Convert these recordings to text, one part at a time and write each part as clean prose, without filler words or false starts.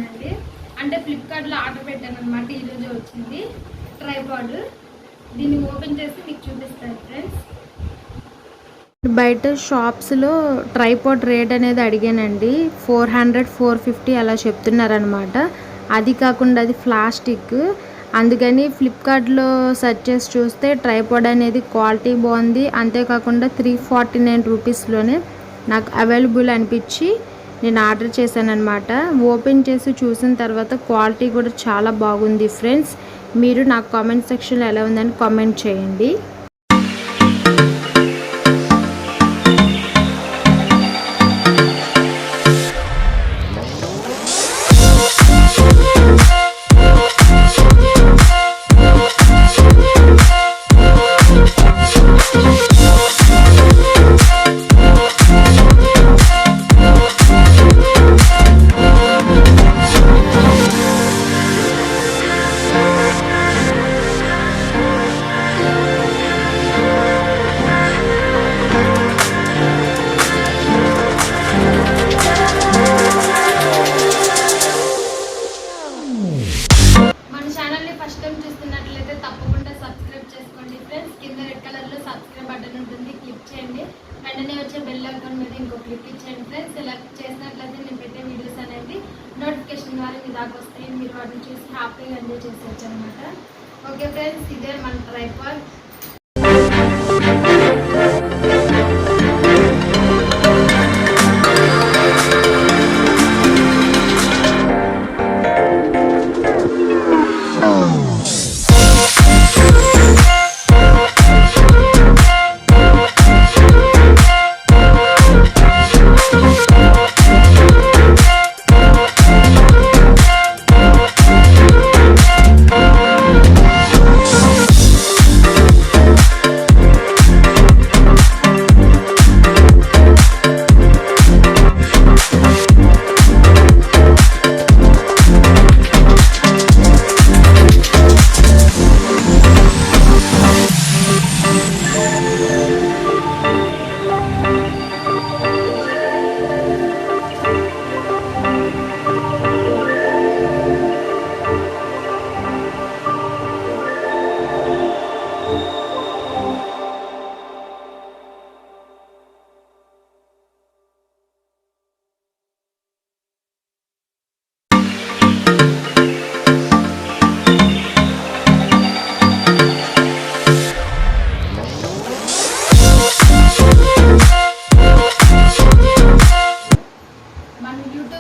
చేశానండి. అంటే ఫ్లిప్కార్ట్లో ఆర్డర్ పెట్టాను అనమాట. ఈరోజు వచ్చింది ట్రైపాడ్. దీన్ని ఓపెన్ చేసి మీకు చూపిస్తాను ఫ్రెండ్స్. బయట షాప్స్లో ట్రైపాడ్ రేట్ అనేది అడిగానండి. 400 450 అలా చెప్తున్నారనమాట. అది కాకుండా అది ప్లాస్టిక్. అందుకని ఫ్లిప్కార్ట్లో సెర్చ్ చేసి చూస్తే ట్రైపాడ్ అనేది క్వాలిటీ బాగుంది. అంతేకాకుండా 349 రూపీస్లోనే నాకు అవైలబుల్ అనిపించి నేను ఆర్డర్ చేశాను అనమాట. ఓపెన్ చేసి చూసిన తర్వాత క్వాలిటీ కూడా చాలా బాగుంది ఫ్రెండ్స్. మీరు నాకు కామెంట్ సెక్షన్లో ఎలా ఉందని కామెంట్ చేయండి. ఫస్ట్ టైం చూస్తున్నట్లయితే తప్పకుండా సబ్స్క్రైబ్ చేసుకోండి ఫ్రెండ్స్. కింద రెడ్ కలర్లో సబ్స్క్రైబ్ బటన్ ఉంటుంది, క్లిక్ చేయండి. వెంటనే వచ్చే బెల్ ఐకాన్ మీద ఇంకో క్లిక్ ఇచ్చేయండి ఫ్రెండ్స్. ఇలా చేసినట్లయితే నేను పెట్టే వీడియోస్ అనేది నోటిఫికేషన్ ద్వారా మీ దాకా వస్తాయి. మీరు వాటిని చూసి హ్యాపీగా ఎంజాయ్ చేసేవచ్చు అనమాట. ఓకే ఫ్రెండ్స్, ఇదే మన ట్రైపాడ్.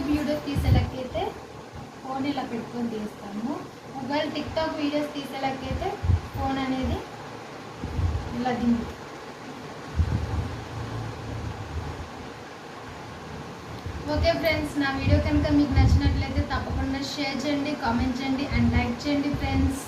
వీడియోస్ తీసేలకైతే ఫోన్ ఇలా పెట్టుకొని తీస్తాము. ఒకవేళ టిక్టాక్ వీడియోస్ తీసేలకైతే ఫోన్ అనేది ఇలా దింపు. ఓకే ఫ్రెండ్స్, నా వీడియో కనుక మీకు నచ్చినట్లయితే తప్పకుండా షేర్ చేయండి, కామెంట్ చేయండి అండ్ లైక్ చేయండి ఫ్రెండ్స్.